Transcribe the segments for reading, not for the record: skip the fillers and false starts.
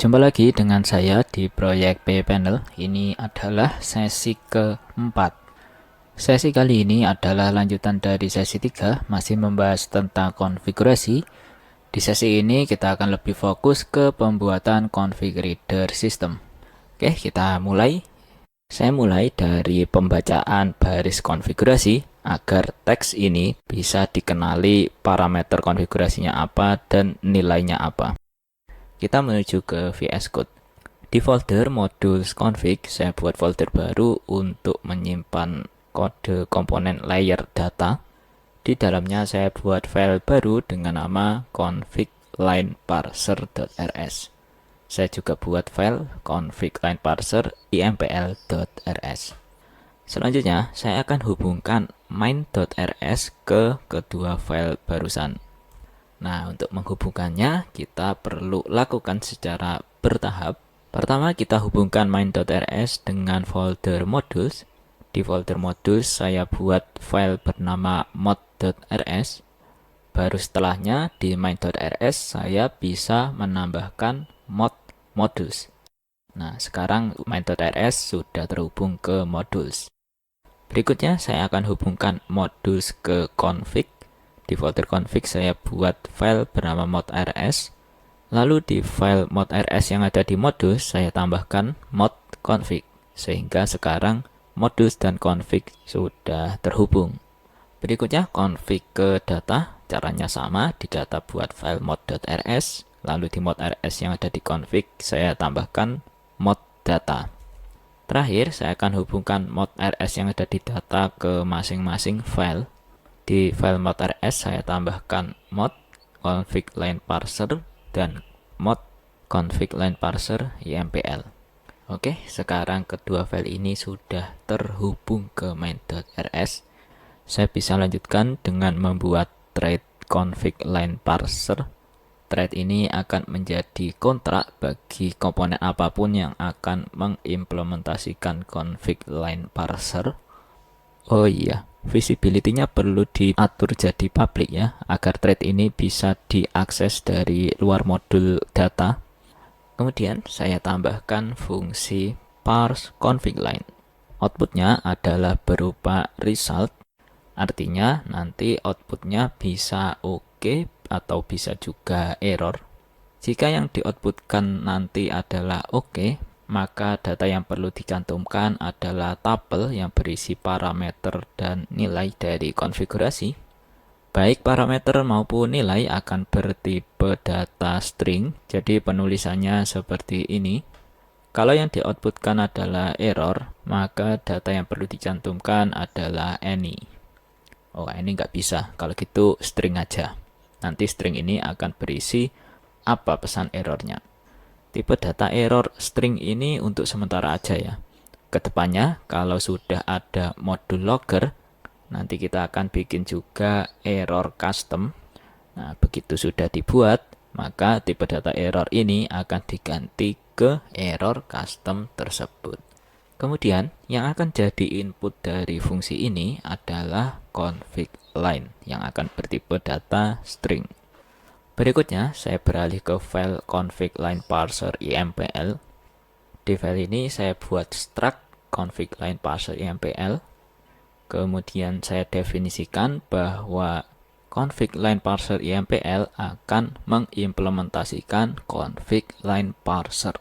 Jumpa lagi dengan saya di proyek PPanel. Ini adalah sesi keempat. Sesi kali ini adalah lanjutan dari sesi 3, masih membahas tentang konfigurasi. Di sesi ini kita akan lebih fokus ke pembuatan config reader system. Oke, kita mulai. Saya mulai dari pembacaan baris konfigurasi agar teks ini bisa dikenali parameter konfigurasinya apa dan nilainya apa. Kita menuju ke VS Code. Di folder modules config, saya buat folder baru untuk menyimpan kode komponen layer data. Di dalamnya saya buat file baru dengan nama config line parser.rs. Saya juga buat file config line parser impl.rs. Selanjutnya, saya akan hubungkan main.rs ke kedua file barusan. Nah, untuk menghubungkannya, kita perlu lakukan secara bertahap. Pertama, kita hubungkan main.rs dengan folder modules. Di folder modules, saya buat file bernama mod.rs. Baru setelahnya, di main.rs, saya bisa menambahkan mod modules. Nah, sekarang main.rs sudah terhubung ke modules. Berikutnya, saya akan hubungkan modules ke config. Di folder config saya buat file bernama mod.rs. Lalu di file mod.rs yang ada di modules saya tambahkan mod config. Sehingga sekarang modules dan config sudah terhubung. Berikutnya config ke data. Caranya sama, di data buat file mod.rs. Lalu di mod.rs yang ada di config saya tambahkan mod data. Terakhir saya akan hubungkan mod.rs yang ada di data ke masing-masing file. Di file mod.rs saya tambahkan mod config line parser dan mod config line parser impl. Oke, sekarang kedua file ini sudah terhubung ke main.rs. Saya bisa lanjutkan dengan membuat thread config line parser. Thread ini akan menjadi kontrak bagi komponen apapun yang akan mengimplementasikan config line parser. Oh iya, visibility-nya perlu diatur jadi public ya, agar thread ini bisa diakses dari luar modul data. Kemudian saya tambahkan fungsi parse config line. Outputnya adalah berupa result, artinya nanti outputnya bisa oke atau bisa juga error. Jika yang di-outputkan nanti adalah oke, maka data yang perlu dicantumkan adalah tabel yang berisi parameter dan nilai dari konfigurasi. Baik parameter maupun nilai akan bertipe data string, jadi penulisannya seperti ini. Kalau yang di-outputkan adalah error, maka data yang perlu dicantumkan adalah any. Oh, ini nggak bisa, kalau gitu string aja. Nanti string ini akan berisi apa pesan errornya. Tipe data error string ini untuk sementara aja ya. Kedepannya, kalau sudah ada modul logger, nanti kita akan bikin juga error custom. Nah, begitu sudah dibuat, maka tipe data error ini akan diganti ke error custom tersebut. Kemudian, yang akan jadi input dari fungsi ini adalah config line yang akan bertipe data string. Berikutnya, saya beralih ke file config line parser impl. Di file ini saya buat struct config line parser impl. Kemudian saya definisikan bahwa config line parser impl akan mengimplementasikan config line parser.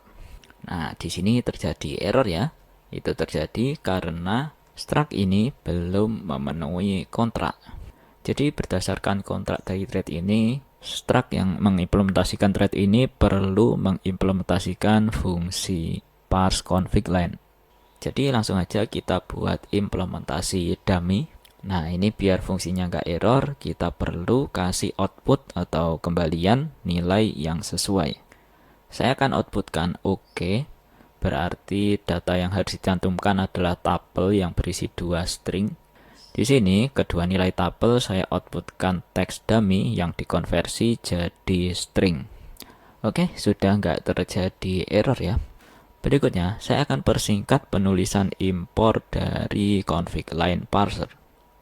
Nah, di sini terjadi error ya. Itu terjadi karena struct ini belum memenuhi kontrak. Jadi berdasarkan kontrak dari thread ini, struct yang mengimplementasikan thread ini perlu mengimplementasikan fungsi parse config line. Jadi langsung aja kita buat implementasi dummy. Nah, ini biar fungsinya nggak error, kita perlu kasih output atau kembalian nilai yang sesuai. Saya akan outputkan oke, berarti data yang harus dicantumkan adalah tabel yang berisi 2 string. Di sini, kedua nilai tabel saya outputkan teks dummy yang dikonversi jadi string. Oke, sudah nggak terjadi error ya. Berikutnya, saya akan persingkat penulisan impor dari config line parser.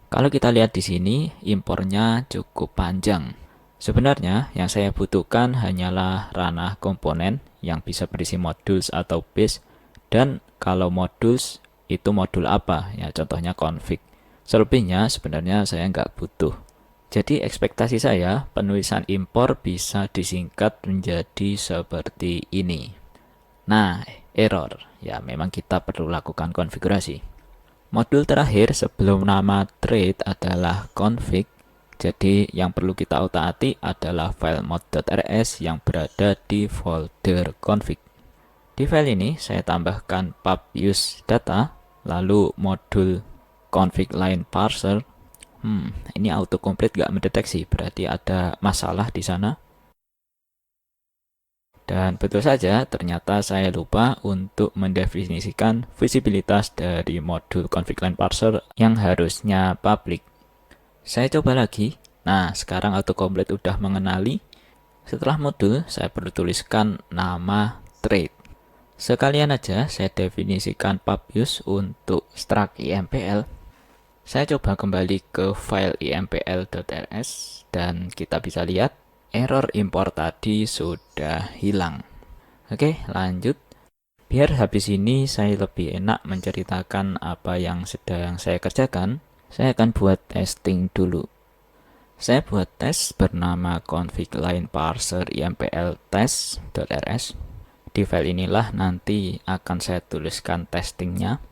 Kalau kita lihat di sini, impornya cukup panjang. Sebenarnya yang saya butuhkan hanyalah ranah komponen yang bisa berisi modules atau base, dan kalau modules itu modul apa, ya contohnya config. Selebihnya sebenarnya saya nggak butuh. Jadi ekspektasi saya penulisan impor bisa disingkat menjadi seperti ini. Nah, error. Ya memang kita perlu lakukan konfigurasi. Modul terakhir sebelum nama trade adalah config. Jadi yang perlu kita otak-atik adalah file mod.rs yang berada di folder config. Di file ini saya tambahkan pub use data, lalu modul config line parser. Ini autocomplete gak mendeteksi, berarti ada masalah di sana. Dan betul saja, ternyata saya lupa untuk mendefinisikan visibilitas dari modul config line parser yang harusnya public. Saya coba lagi. Nah, sekarang autocomplete udah mengenali. Setelah modul, saya perlu tuliskan nama trade. Sekalian aja saya definisikan pub use untuk struct impl. Saya coba kembali ke file impl.rs dan kita bisa lihat error impor tadi sudah hilang. Oke, lanjut. Biar habis ini saya lebih enak menceritakan apa yang sedang saya kerjakan, saya akan buat testing dulu. Saya buat tes bernama config line parser impl test.rs. Di file inilah nanti akan saya tuliskan testingnya.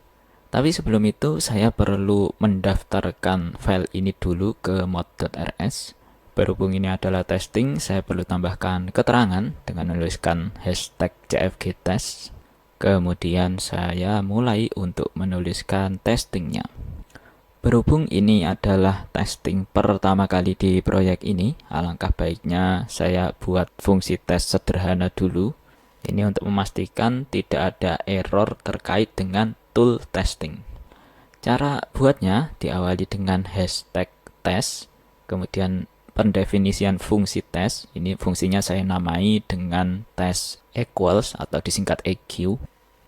Tapi sebelum itu saya perlu mendaftarkan file ini dulu ke mod.rs. Berhubung ini adalah testing, saya perlu tambahkan keterangan dengan menuliskan hashtag cfgtest. Kemudian saya mulai untuk menuliskan testingnya. Berhubung ini adalah testing pertama kali di proyek ini, alangkah baiknya saya buat fungsi tes sederhana dulu. Ini untuk memastikan tidak ada error terkait dengan tool testing. Cara buatnya diawali dengan hashtag test, kemudian pendefinisian fungsi tes. Ini fungsinya saya namai dengan test equals atau disingkat EQ.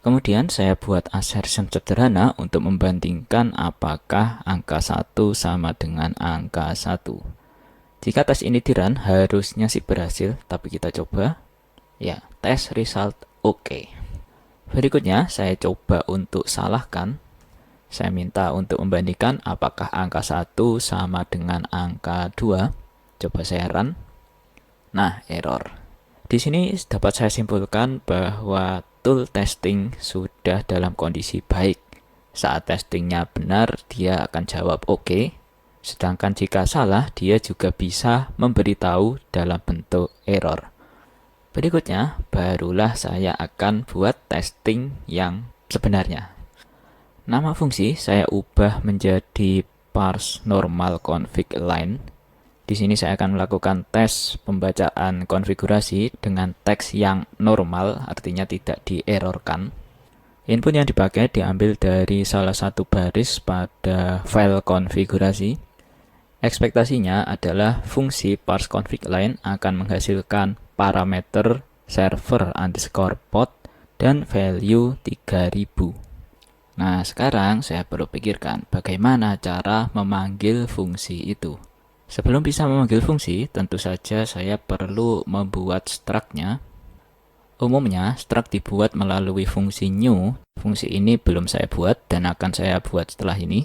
Kemudian saya buat assertion sederhana untuk membandingkan apakah angka 1 sama dengan angka 1. Jika tes ini dirun, harusnya sih berhasil, tapi kita coba. Ya, test result oke. Berikutnya, saya coba untuk salahkan. Saya minta untuk membandingkan apakah angka 1 sama dengan angka 2. Coba saya run. Nah, error. Di sini dapat saya simpulkan bahwa tool testing sudah dalam kondisi baik. Saat testingnya benar, dia akan jawab oke. Sedangkan jika salah, dia juga bisa memberitahu dalam bentuk error. Berikutnya, barulah saya akan buat testing yang sebenarnya. Nama fungsi saya ubah menjadi parse normal config line. Di sini saya akan melakukan tes pembacaan konfigurasi dengan teks yang normal, artinya tidak dierorkan. Input yang dipakai diambil dari salah satu baris pada file konfigurasi. Ekspektasinya adalah fungsi parse config line akan menghasilkan parameter server underscore port dan value 3000. Nah, sekarang saya perlu pikirkan bagaimana cara memanggil fungsi itu. Sebelum bisa memanggil fungsi, tentu saja saya perlu membuat struct-nya. Umumnya, struct dibuat melalui fungsi new. Fungsi ini belum saya buat dan akan saya buat setelah ini.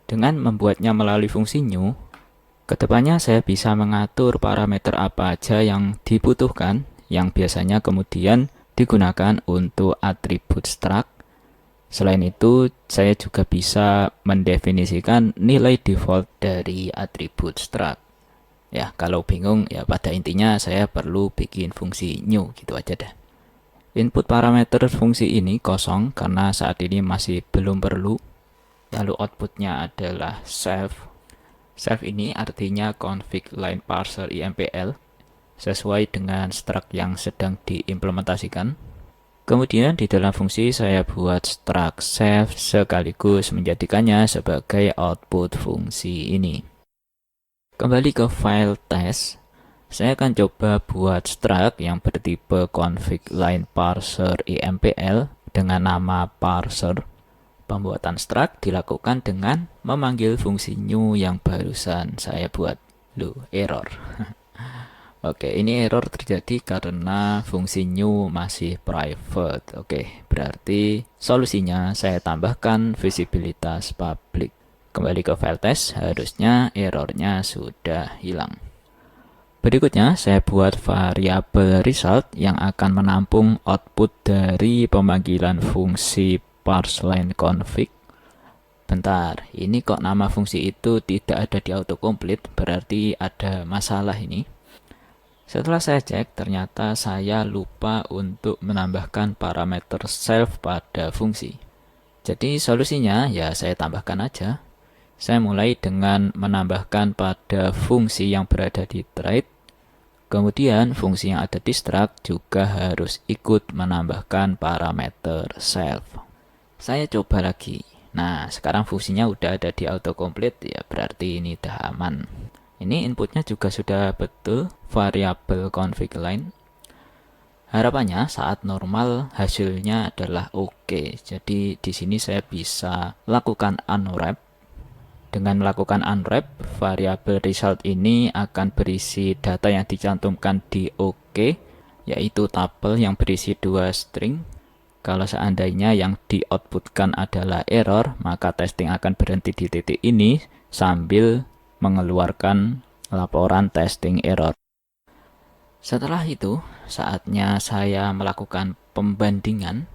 Dengan membuatnya melalui fungsi new, kedepannya saya bisa mengatur parameter apa aja yang dibutuhkan, yang biasanya kemudian digunakan untuk atribut struct. Selain itu, saya juga bisa mendefinisikan nilai default dari atribut struct. Ya, kalau bingung, ya pada intinya saya perlu bikin fungsi new, gitu aja deh. Input parameter fungsi ini kosong karena saat ini masih belum perlu. Lalu outputnya adalah self. Self ini artinya config line parser impl, sesuai dengan struct yang sedang diimplementasikan. Kemudian di dalam fungsi saya buat struct self sekaligus menjadikannya sebagai output fungsi ini. Kembali ke file test, saya akan coba buat struct yang bertipe config line parser impl dengan nama parser. Pembuatan struct dilakukan dengan memanggil fungsi new yang barusan saya buat. Loh, error. Oke, ini error terjadi karena fungsi new masih private. Oke, berarti solusinya saya tambahkan visibilitas public. Kembali ke file test, harusnya errornya sudah hilang. Berikutnya, saya buat variabel result yang akan menampung output dari pemanggilan fungsi parseLine config. Bentar, ini kok nama fungsi itu tidak ada di autocomplete, berarti ada masalah ini. Setelah saya cek, ternyata saya lupa untuk menambahkan parameter self pada fungsi. Jadi solusinya ya saya tambahkan aja. Saya mulai dengan menambahkan pada fungsi yang berada di thread. Kemudian fungsi yang ada di struct juga harus ikut menambahkan parameter self. Saya coba lagi. Nah, sekarang fungsinya udah ada di autocomplete, ya berarti ini udah aman. Ini inputnya juga sudah betul, variabel config line. Harapannya saat normal hasilnya adalah oke. Jadi di sini saya bisa lakukan unwrap. Dengan melakukan unwrap, variabel result ini akan berisi data yang dicantumkan di oke, yaitu tabel yang berisi 2 string. Kalau seandainya yang di-outputkan adalah error, maka testing akan berhenti di titik ini sambil mengeluarkan laporan testing error. Setelah itu, saatnya saya melakukan pembandingan.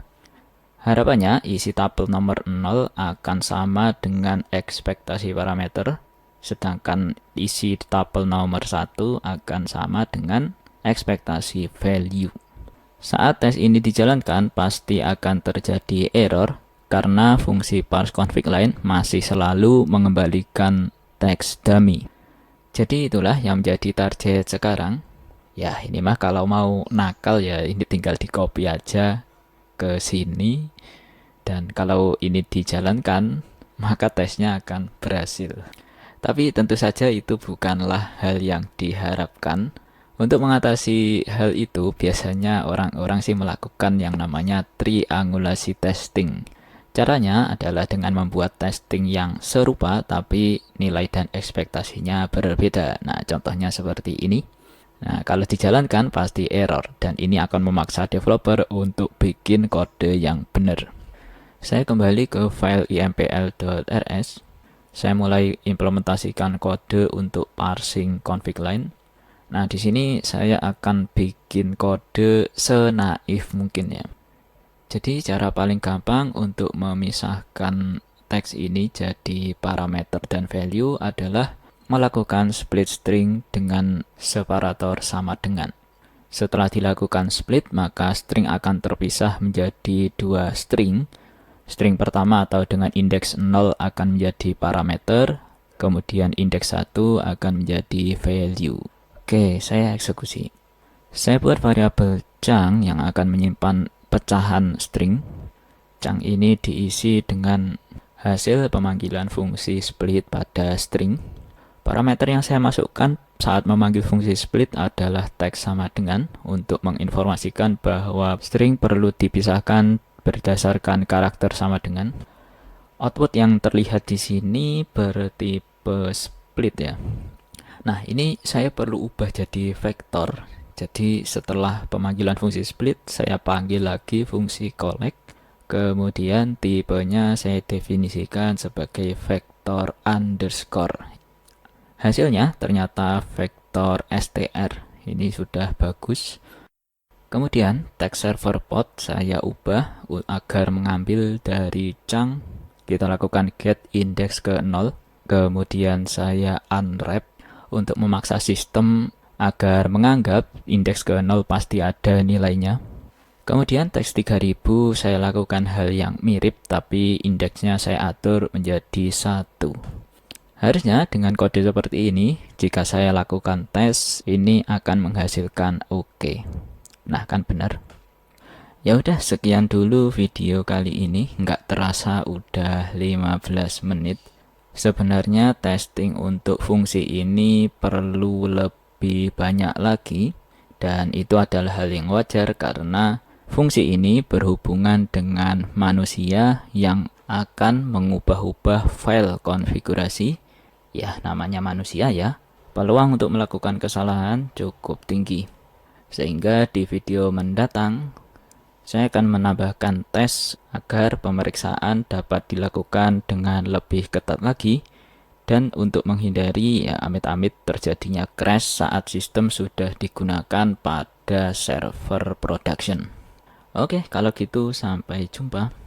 Harapannya isi tabel nomor 0 akan sama dengan ekspektasi parameter, sedangkan isi tabel nomor 1 akan sama dengan ekspektasi value. Saat tes ini dijalankan, pasti akan terjadi error karena fungsi parse config line masih selalu mengembalikan teks dummy. Jadi itulah yang menjadi target sekarang. Ya ini mah kalau mau nakal ya ini tinggal di copy aja ke sini. Dan kalau ini dijalankan, maka tesnya akan berhasil. Tapi tentu saja itu bukanlah hal yang diharapkan. Untuk mengatasi hal itu, biasanya orang-orang sih melakukan yang namanya triangulasi testing. Caranya adalah dengan membuat testing yang serupa tapi nilai dan ekspektasinya berbeda. Nah, contohnya seperti ini. Nah, kalau dijalankan pasti error dan ini akan memaksa developer untuk bikin kode yang benar. Saya kembali ke file impl.rs. Saya mulai implementasikan kode untuk parsing config line. Nah, di sini saya akan bikin kode senaif mungkin ya. Jadi cara paling gampang untuk memisahkan teks ini jadi parameter dan value adalah melakukan split string dengan separator sama dengan. Setelah dilakukan split, maka string akan terpisah menjadi 2 string. String pertama atau dengan indeks 0 akan menjadi parameter, kemudian indeks 1 akan menjadi value. Oke, saya eksekusi. Saya buat variabel chunk yang akan menyimpan pecahan string. Chunk ini diisi dengan hasil pemanggilan fungsi split pada string. Parameter yang saya masukkan saat memanggil fungsi split adalah teks sama dengan untuk menginformasikan bahwa string perlu dipisahkan berdasarkan karakter sama dengan. Output yang terlihat di sini bertipe split ya. Nah, ini saya perlu ubah jadi vektor. Jadi setelah pemanggilan fungsi split, saya panggil lagi fungsi collect. Kemudian tipenya saya definisikan sebagai vektor underscore. Hasilnya ternyata vektor str. Ini sudah bagus. Kemudian text server path saya ubah agar mengambil dari chunk. Kita lakukan get index ke 0. Kemudian saya unwrap untuk memaksa sistem agar menganggap indeks ke 0 pasti ada nilainya. Kemudian teks 3000 saya lakukan hal yang mirip tapi indeksnya saya atur menjadi 1. Harusnya dengan kode seperti ini, jika saya lakukan tes, ini akan menghasilkan oke. Nah, kan benar. Ya udah, sekian dulu video kali ini. Nggak terasa udah 15 menit. Sebenarnya testing untuk fungsi ini perlu lebih banyak lagi. Dan itu adalah hal yang wajar karena fungsi ini berhubungan dengan manusia yang akan mengubah-ubah file konfigurasi. Ya, namanya manusia ya. peluang untuk melakukan kesalahan cukup tinggi. Sehingga di video mendatang, saya akan menambahkan tes agar pemeriksaan dapat dilakukan dengan lebih ketat lagi dan untuk menghindari amit-amit terjadinya crash saat sistem sudah digunakan pada server production. Oke, kalau gitu sampai jumpa.